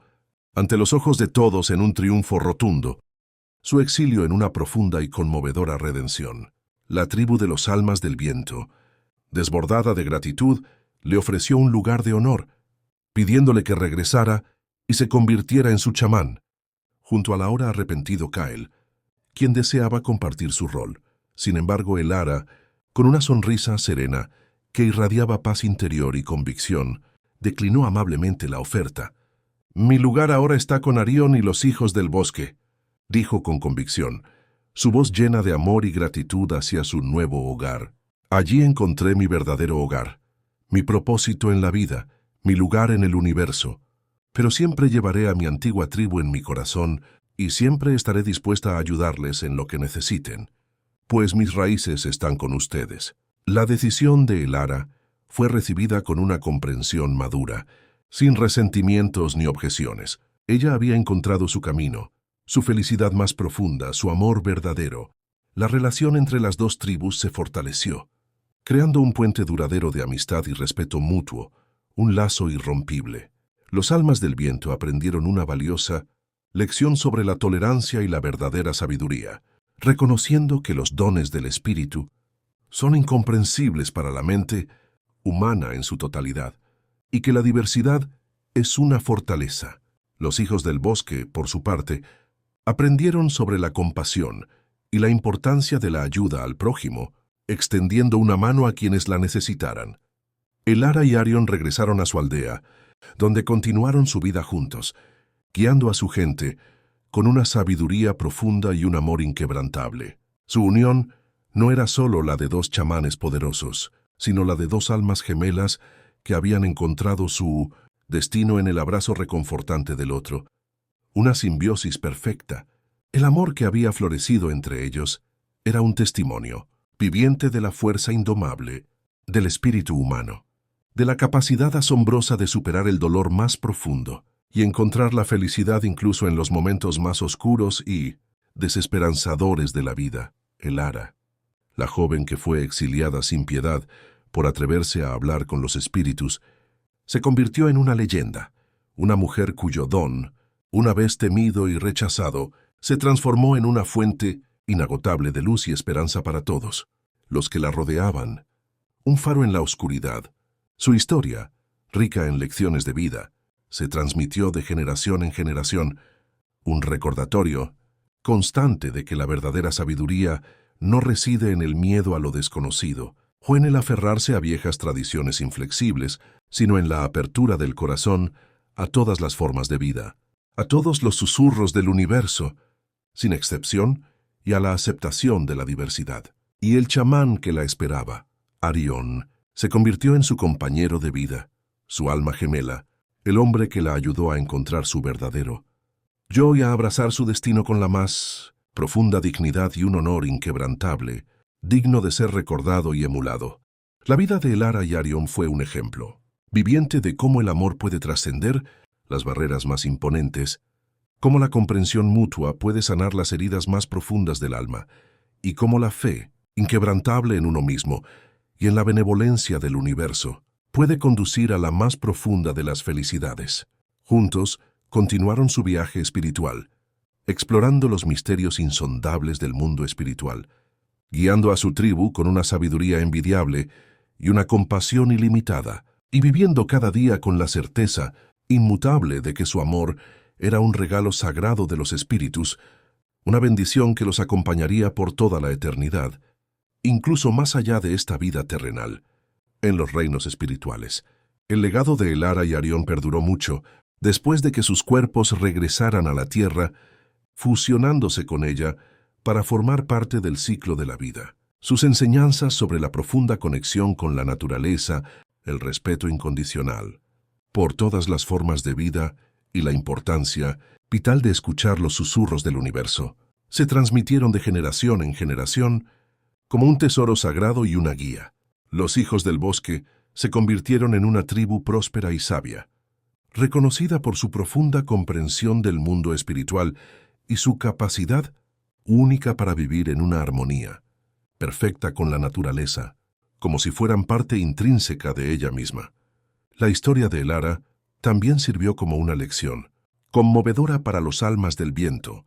ante los ojos de todos, en un triunfo rotundo, su exilio en una profunda y conmovedora redención. La tribu de los almas del viento, desbordada de gratitud, le ofreció un lugar de honor, pidiéndole que regresara y se convirtiera en su chamán, junto al ahora arrepentido Kyle, quien deseaba compartir su rol. Sin embargo, Elara, con una sonrisa serena que irradiaba paz interior y convicción, declinó amablemente la oferta. «Mi lugar ahora está con Arión y los hijos del bosque», dijo con convicción, su voz llena de amor y gratitud hacia su nuevo hogar. «Allí encontré mi verdadero hogar, mi propósito en la vida, mi lugar en el universo. Pero siempre llevaré a mi antigua tribu en mi corazón y siempre estaré dispuesta a ayudarles en lo que necesiten, pues mis raíces están con ustedes». La decisión de Elara fue recibida con una comprensión madura, sin resentimientos ni objeciones. Ella había encontrado su camino, su felicidad más profunda, su amor verdadero. La relación entre las dos tribus se fortaleció, creando un puente duradero de amistad y respeto mutuo, un lazo irrompible. Los almas del viento aprendieron una valiosa lección sobre la tolerancia y la verdadera sabiduría, reconociendo que los dones del espíritu son incomprensibles para la mente humana en su totalidad, y que la diversidad es una fortaleza. Los hijos del bosque, por su parte, aprendieron sobre la compasión y la importancia de la ayuda al prójimo, extendiendo una mano a quienes la necesitaran. Elara y Arión regresaron a su aldea, donde continuaron su vida juntos, guiando a su gente con una sabiduría profunda y un amor inquebrantable. Su unión no era solo la de dos chamanes poderosos, sino la de dos almas gemelas que habían encontrado su destino en el abrazo reconfortante del otro. Una simbiosis perfecta. El amor que había florecido entre ellos era un testimonio viviente de la fuerza indomable del espíritu humano, de la capacidad asombrosa de superar el dolor más profundo y encontrar la felicidad incluso en los momentos más oscuros y desesperanzadores de la vida. Elara, la joven que fue exiliada sin piedad por atreverse a hablar con los espíritus, se convirtió en una leyenda, una mujer cuyo don, una vez temido y rechazado, se transformó en una fuente inagotable de luz y esperanza para todos los que la rodeaban, un faro en la oscuridad. Su historia, rica en lecciones de vida, se transmitió de generación en generación, un recordatorio constante de que la verdadera sabiduría no reside en el miedo a lo desconocido o en el aferrarse a viejas tradiciones inflexibles, sino en la apertura del corazón a todas las formas de vida, a todos los susurros del universo, sin excepción, y a la aceptación de la diversidad. Y el chamán que la esperaba, Arión, se convirtió en su compañero de vida, su alma gemela, el hombre que la ayudó a encontrar su verdadero yo y a abrazar su destino con la más profunda dignidad y un honor inquebrantable, digno de ser recordado y emulado. La vida de Elara y Arión fue un ejemplo viviente de cómo el amor puede trascender las barreras más imponentes, cómo la comprensión mutua puede sanar las heridas más profundas del alma, y cómo la fe, inquebrantable en uno mismo y en la benevolencia del universo, puede conducir a la más profunda de las felicidades. Juntos, continuaron su viaje espiritual, explorando los misterios insondables del mundo espiritual, guiando a su tribu con una sabiduría envidiable y una compasión ilimitada, y viviendo cada día con la certeza inmutable de que su amor era un regalo sagrado de los espíritus, una bendición que los acompañaría por toda la eternidad, incluso más allá de esta vida terrenal, en los reinos espirituales. El legado de Elara y Arión perduró mucho, después de que sus cuerpos regresaran a la tierra, fusionándose con ella para formar parte del ciclo de la vida. Sus enseñanzas sobre la profunda conexión con la naturaleza, el respeto incondicional por todas las formas de vida y la importancia vital de escuchar los susurros del universo, se transmitieron de generación en generación como un tesoro sagrado y una guía. Los hijos del bosque se convirtieron en una tribu próspera y sabia, reconocida por su profunda comprensión del mundo espiritual y su capacidad única para vivir en una armonía perfecta con la naturaleza, como si fueran parte intrínseca de ella misma. La historia de Elara también sirvió como una lección, conmovedora para los almas del viento,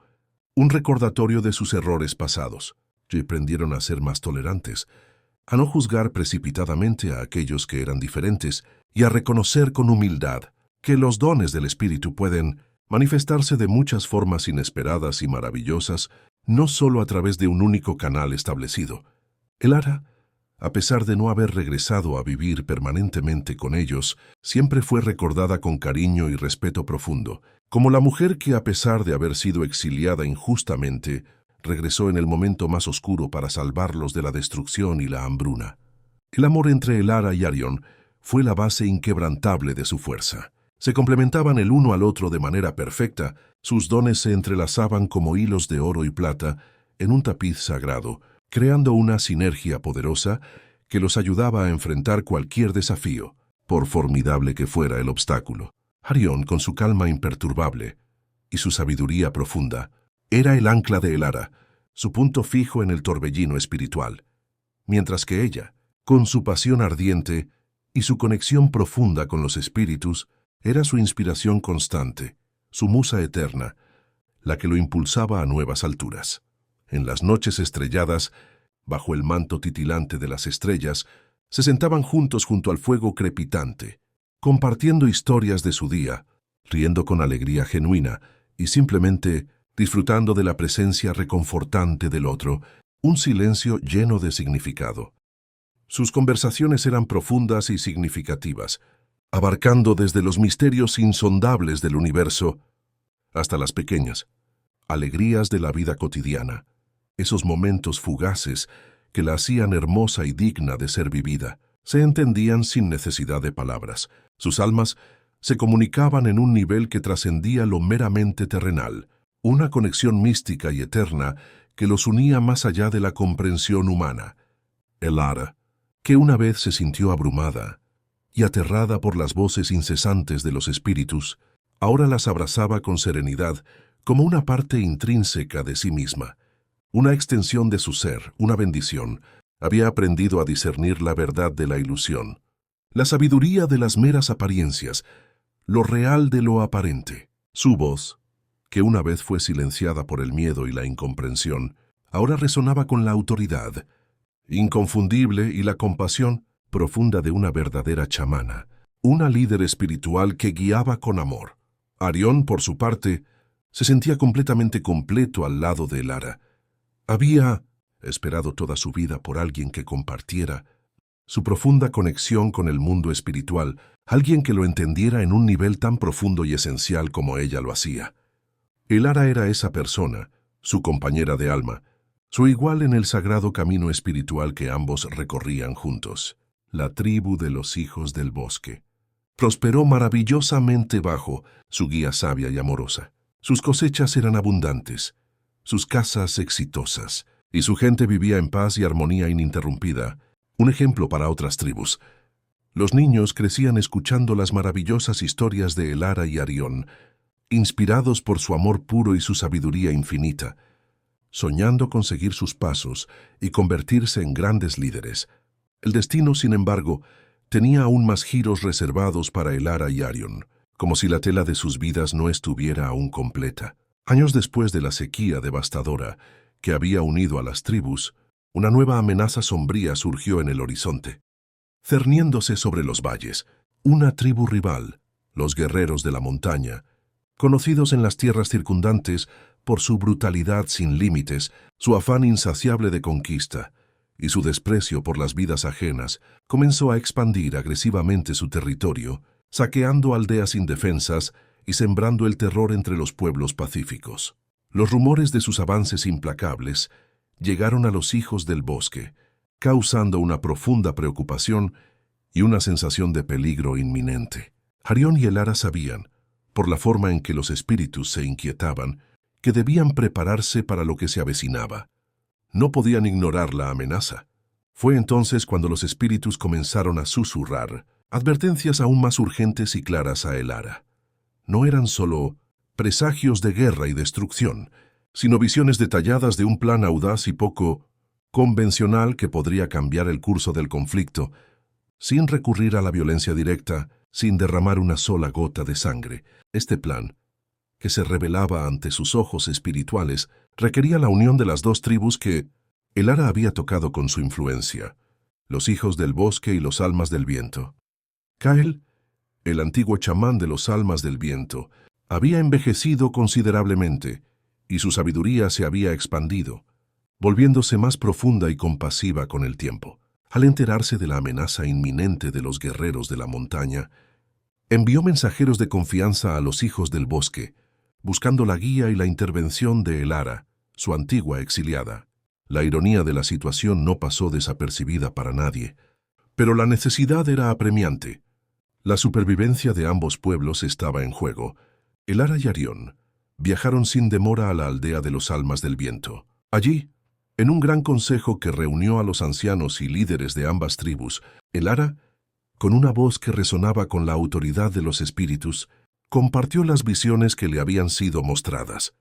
un recordatorio de sus errores pasados, que aprendieron a ser más tolerantes, a no juzgar precipitadamente a aquellos que eran diferentes y a reconocer con humildad que los dones del Espíritu pueden manifestarse de muchas formas inesperadas y maravillosas, no solo a través de un único canal establecido. Elara, a pesar de no haber regresado a vivir permanentemente con ellos, siempre fue recordada con cariño y respeto profundo, como la mujer que, a pesar de haber sido exiliada injustamente, regresó en el momento más oscuro para salvarlos de la destrucción y la hambruna. El amor entre Elara y Arión fue la base inquebrantable de su fuerza. Se complementaban el uno al otro de manera perfecta, sus dones se entrelazaban como hilos de oro y plata en un tapiz sagrado, creando una sinergia poderosa que los ayudaba a enfrentar cualquier desafío, por formidable que fuera el obstáculo. Arión, con su calma imperturbable y su sabiduría profunda, era el ancla de Elara, su punto fijo en el torbellino espiritual, mientras que ella, con su pasión ardiente y su conexión profunda con los espíritus, era su inspiración constante, su musa eterna, la que lo impulsaba a nuevas alturas. En las noches estrelladas, bajo el manto titilante de las estrellas, se sentaban juntos junto al fuego crepitante, compartiendo historias de su día, riendo con alegría genuina y simplemente disfrutando de la presencia reconfortante del otro, un silencio lleno de significado. Sus conversaciones eran profundas y significativas, abarcando desde los misterios insondables del universo hasta las pequeñas alegrías de la vida cotidiana, esos momentos fugaces que la hacían hermosa y digna de ser vivida. Se entendían sin necesidad de palabras. Sus almas se comunicaban en un nivel que trascendía lo meramente terrenal, una conexión mística y eterna que los unía más allá de la comprensión humana. Elara, que una vez se sintió abrumada y aterrada por las voces incesantes de los espíritus, ahora las abrazaba con serenidad como una parte intrínseca de sí misma, una extensión de su ser, una bendición. Había aprendido a discernir la verdad de la ilusión, la sabiduría de las meras apariencias, lo real de lo aparente. Su voz, que una vez fue silenciada por el miedo y la incomprensión, ahora resonaba con la autoridad inconfundible y la compasión profunda de una verdadera chamana, una líder espiritual que guiaba con amor. Arión, por su parte, se sentía completamente completo al lado de Elara. Había esperado toda su vida por alguien que compartiera su profunda conexión con el mundo espiritual, alguien que lo entendiera en un nivel tan profundo y esencial como ella lo hacía. Elara era esa persona, su compañera de alma, su igual en el sagrado camino espiritual que ambos recorrían juntos. La tribu de los hijos del bosque prosperó maravillosamente bajo su guía sabia y amorosa. Sus cosechas eran abundantes, sus casas exitosas, y su gente vivía en paz y armonía ininterrumpida, un ejemplo para otras tribus. Los niños crecían escuchando las maravillosas historias de Elara y Arión, inspirados por su amor puro y su sabiduría infinita, soñando con seguir sus pasos y convertirse en grandes líderes. El destino, sin embargo, tenía aún más giros reservados para Elara y Arión, como si la tela de sus vidas no estuviera aún completa. Años después de la sequía devastadora que había unido a las tribus, una nueva amenaza sombría surgió en el horizonte. Cerniéndose sobre los valles, una tribu rival, los guerreros de la montaña, conocidos en las tierras circundantes por su brutalidad sin límites, su afán insaciable de conquista y su desprecio por las vidas ajenas, comenzó a expandir agresivamente su territorio, saqueando aldeas indefensas y sembrando el terror entre los pueblos pacíficos. Los rumores de sus avances implacables llegaron a los hijos del bosque, causando una profunda preocupación y una sensación de peligro inminente. Arión y Elara sabían, por la forma en que los espíritus se inquietaban, que debían prepararse para lo que se avecinaba. No podían ignorar la amenaza. Fue entonces cuando los espíritus comenzaron a susurrar advertencias aún más urgentes y claras a Elara. No eran solo presagios de guerra y destrucción, sino visiones detalladas de un plan audaz y poco convencional que podría cambiar el curso del conflicto, sin recurrir a la violencia directa, sin derramar una sola gota de sangre. Este plan, que se revelaba ante sus ojos espirituales, requería la unión de las dos tribus que Elara había tocado con su influencia, los hijos del bosque y los almas del viento. Kael, el antiguo chamán de los almas del viento, había envejecido considerablemente y su sabiduría se había expandido, volviéndose más profunda y compasiva con el tiempo. Al enterarse de la amenaza inminente de los guerreros de la montaña, envió mensajeros de confianza a los hijos del bosque, buscando la guía y la intervención de Elara, su antigua exiliada. La ironía de la situación no pasó desapercibida para nadie, pero la necesidad era apremiante. La supervivencia de ambos pueblos estaba en juego. Elara y Arión viajaron sin demora a la aldea de los almas del viento. Allí, en un gran consejo que reunió a los ancianos y líderes de ambas tribus, Elara, con una voz que resonaba con la autoridad de los espíritus, compartió las visiones que le habían sido mostradas.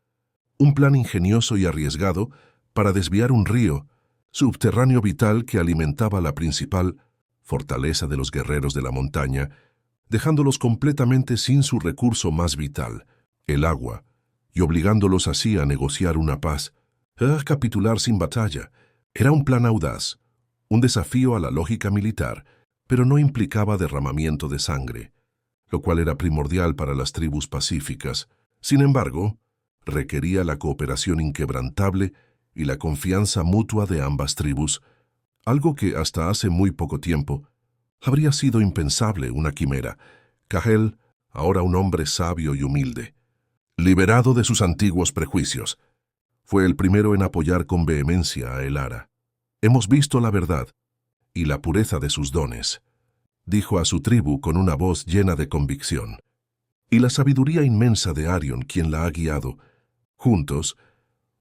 Un plan ingenioso y arriesgado para desviar un río subterráneo vital que alimentaba la principal fortaleza de los guerreros de la montaña, dejándolos completamente sin su recurso más vital, el agua, y obligándolos así a negociar una paz, a capitular sin batalla. Era un plan audaz, un desafío a la lógica militar, pero no implicaba derramamiento de sangre, lo cual era primordial para las tribus pacíficas. Sin embargo, requería la cooperación inquebrantable y la confianza mutua de ambas tribus, algo que hasta hace muy poco tiempo habría sido impensable, una quimera. Kael, ahora un hombre sabio y humilde, liberado de sus antiguos prejuicios, fue el primero en apoyar con vehemencia a Elara. «Hemos visto la verdad y la pureza de sus dones», dijo a su tribu con una voz llena de convicción, «y la sabiduría inmensa de Arión, quien la ha guiado. Juntos,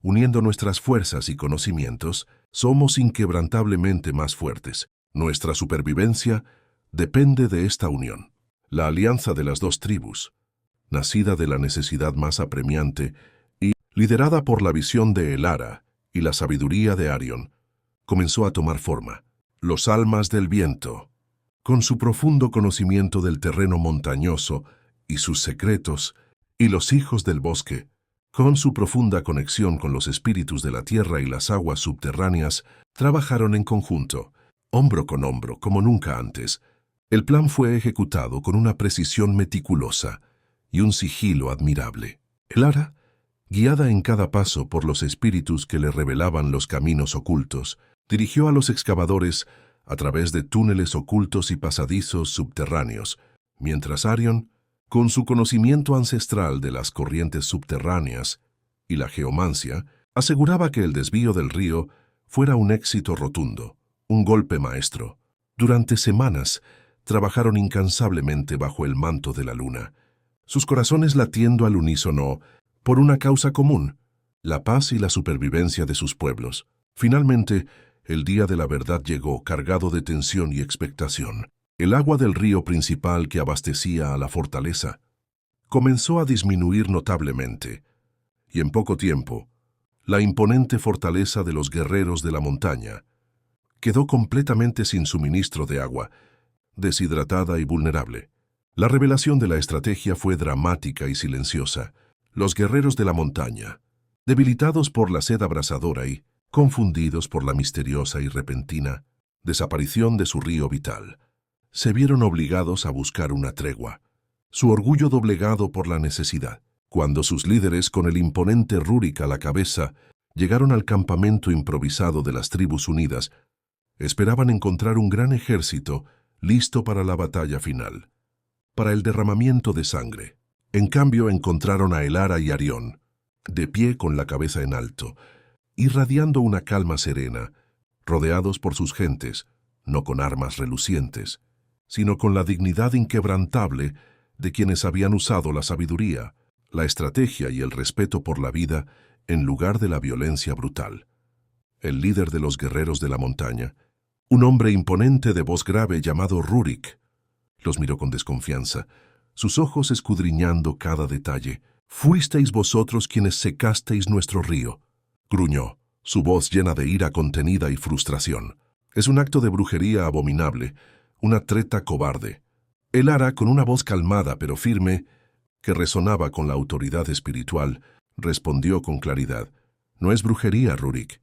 uniendo nuestras fuerzas y conocimientos, somos inquebrantablemente más fuertes. Nuestra supervivencia depende de esta unión». La alianza de las dos tribus, nacida de la necesidad más apremiante y liderada por la visión de Elara y la sabiduría de Arión, comenzó a tomar forma. Los almas del viento, con su profundo conocimiento del terreno montañoso y sus secretos, y los hijos del bosque, con su profunda conexión con los espíritus de la tierra y las aguas subterráneas, trabajaron en conjunto, hombro con hombro, como nunca antes. El plan fue ejecutado con una precisión meticulosa y un sigilo admirable. Elara, guiada en cada paso por los espíritus que le revelaban los caminos ocultos, dirigió a los excavadores a través de túneles ocultos y pasadizos subterráneos, mientras Arión, con su conocimiento ancestral de las corrientes subterráneas y la geomancia, aseguraba que el desvío del río fuera un éxito rotundo, un golpe maestro. Durante semanas, trabajaron incansablemente bajo el manto de la luna, sus corazones latiendo al unísono por una causa común, la paz y la supervivencia de sus pueblos. Finalmente, el día de la verdad llegó cargado de tensión y expectación. El agua del río principal que abastecía a la fortaleza comenzó a disminuir notablemente, y en poco tiempo, la imponente fortaleza de los guerreros de la montaña quedó completamente sin suministro de agua, deshidratada y vulnerable. La revelación de la estrategia fue dramática y silenciosa. Los guerreros de la montaña, debilitados por la sed abrasadora y confundidos por la misteriosa y repentina desaparición de su río vital, se vieron obligados a buscar una tregua, su orgullo doblegado por la necesidad. Cuando sus líderes, con el imponente Rurik a la cabeza, llegaron al campamento improvisado de las tribus unidas, esperaban encontrar un gran ejército listo para la batalla final, para el derramamiento de sangre. En cambio, encontraron a Elara y Arión, de pie con la cabeza en alto, irradiando una calma serena, rodeados por sus gentes, no con armas relucientes, sino con la dignidad inquebrantable de quienes habían usado la sabiduría, la estrategia y el respeto por la vida en lugar de la violencia brutal. El líder de los guerreros de la montaña, un hombre imponente de voz grave llamado Rurik, los miró con desconfianza, sus ojos escudriñando cada detalle. «Fuisteis vosotros quienes secasteis nuestro río», gruñó, su voz llena de ira contenida y frustración. «Es un acto de brujería abominable, una treta cobarde. El Ara, con una voz calmada pero firme, que resonaba con la autoridad espiritual, respondió con claridad: «No es brujería, Rurik,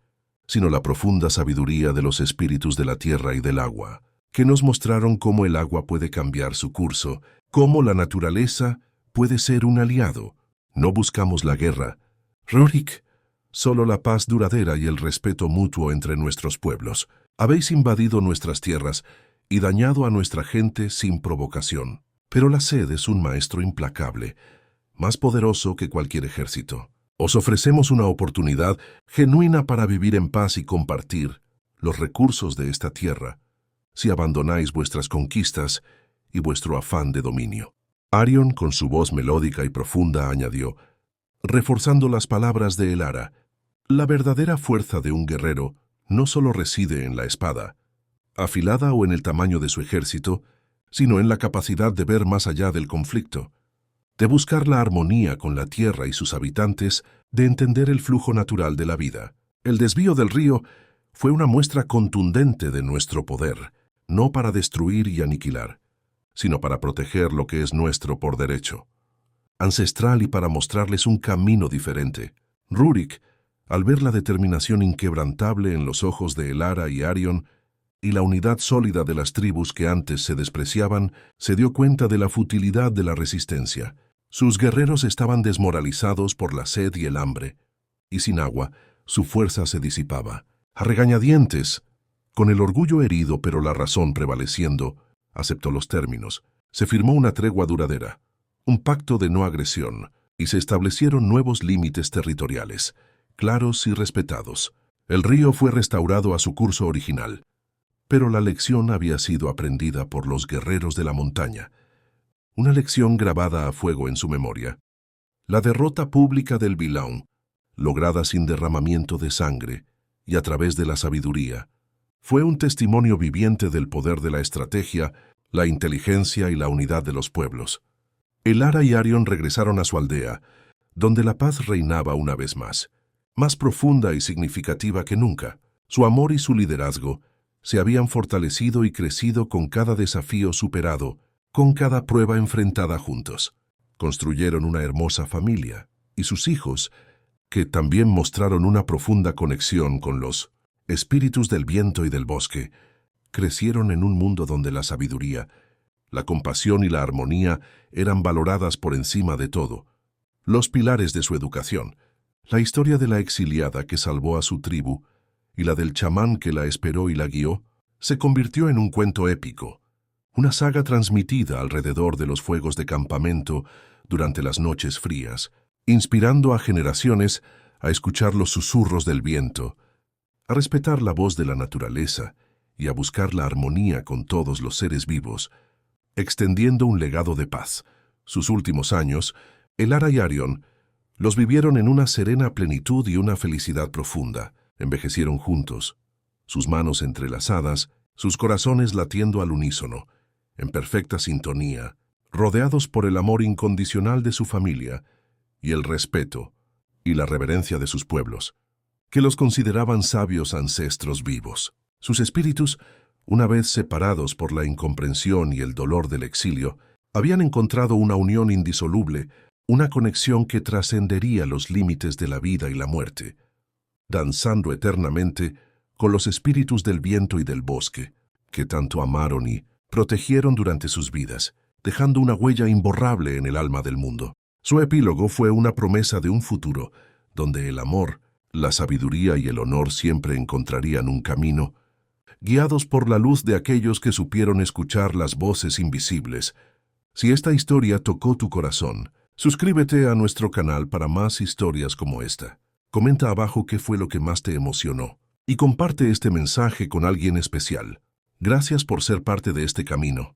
sino la profunda sabiduría de los espíritus de la tierra y del agua, que nos mostraron cómo el agua puede cambiar su curso, cómo la naturaleza puede ser un aliado. No buscamos la guerra, Rurik, solo la paz duradera y el respeto mutuo entre nuestros pueblos. Habéis invadido nuestras tierras y dañado a nuestra gente sin provocación. Pero la sed es un maestro implacable, más poderoso que cualquier ejército. Os ofrecemos una oportunidad genuina para vivir en paz y compartir los recursos de esta tierra, si abandonáis vuestras conquistas y vuestro afán de dominio». Arion, con su voz melódica y profunda, añadió, reforzando las palabras de El Ara: «La verdadera fuerza de un guerrero no solo reside en la espada, afilada o en el tamaño de su ejército, sino en la capacidad de ver más allá del conflicto, de buscar la armonía con la tierra y sus habitantes, de entender el flujo natural de la vida. El desvío del río fue una muestra contundente de nuestro poder, no para destruir y aniquilar, sino para proteger lo que es nuestro por derecho, ancestral, y para mostrarles un camino diferente». Rurik, al ver la determinación inquebrantable en los ojos de El Ara y Arion, y la unidad sólida de las tribus que antes se despreciaban, se dio cuenta de la futilidad de la resistencia. Sus guerreros estaban desmoralizados por la sed y el hambre, y sin agua, su fuerza se disipaba. A regañadientes, con el orgullo herido pero la razón prevaleciendo, aceptó los términos. Se firmó una tregua duradera, un pacto de no agresión, y se establecieron nuevos límites territoriales, claros y respetados. El río fue restaurado a su curso original, pero la lección había sido aprendida por los guerreros de la montaña, una lección grabada a fuego en su memoria. La derrota pública del Bilaun, lograda sin derramamiento de sangre y a través de la sabiduría, fue un testimonio viviente del poder de la estrategia, la inteligencia y la unidad de los pueblos. El Ara y Arion regresaron a su aldea, donde la paz reinaba una vez más profunda y significativa que nunca. Su amor y su liderazgo se habían fortalecido y crecido con cada desafío superado, con cada prueba enfrentada juntos. Construyeron una hermosa familia, y sus hijos, que también mostraron una profunda conexión con los espíritus del viento y del bosque, crecieron en un mundo donde la sabiduría, la compasión y la armonía eran valoradas por encima de todo. Los pilares de su educación, la historia de la exiliada que salvó a su tribu y la del chamán que la esperó y la guió, se convirtió en un cuento épico, una saga transmitida alrededor de los fuegos de campamento durante las noches frías, inspirando a generaciones a escuchar los susurros del viento, a respetar la voz de la naturaleza y a buscar la armonía con todos los seres vivos, extendiendo un legado de paz. Sus últimos años, El Ara y Arion, los vivieron en una serena plenitud y una felicidad profunda. Envejecieron juntos, sus manos entrelazadas, sus corazones latiendo al unísono, en perfecta sintonía, rodeados por el amor incondicional de su familia y el respeto y la reverencia de sus pueblos, que los consideraban sabios ancestros vivos. Sus espíritus, una vez separados por la incomprensión y el dolor del exilio, habían encontrado una unión indisoluble, una conexión que trascendería los límites de la vida y la muerte, danzando eternamente con los espíritus del viento y del bosque, que tanto amaron y protegieron durante sus vidas, dejando una huella imborrable en el alma del mundo. Su epílogo fue una promesa de un futuro, donde el amor, la sabiduría y el honor siempre encontrarían un camino, guiados por la luz de aquellos que supieron escuchar las voces invisibles. Si esta historia tocó tu corazón, suscríbete a nuestro canal para más historias como esta. Comenta abajo qué fue lo que más te emocionó y comparte este mensaje con alguien especial. Gracias por ser parte de este camino.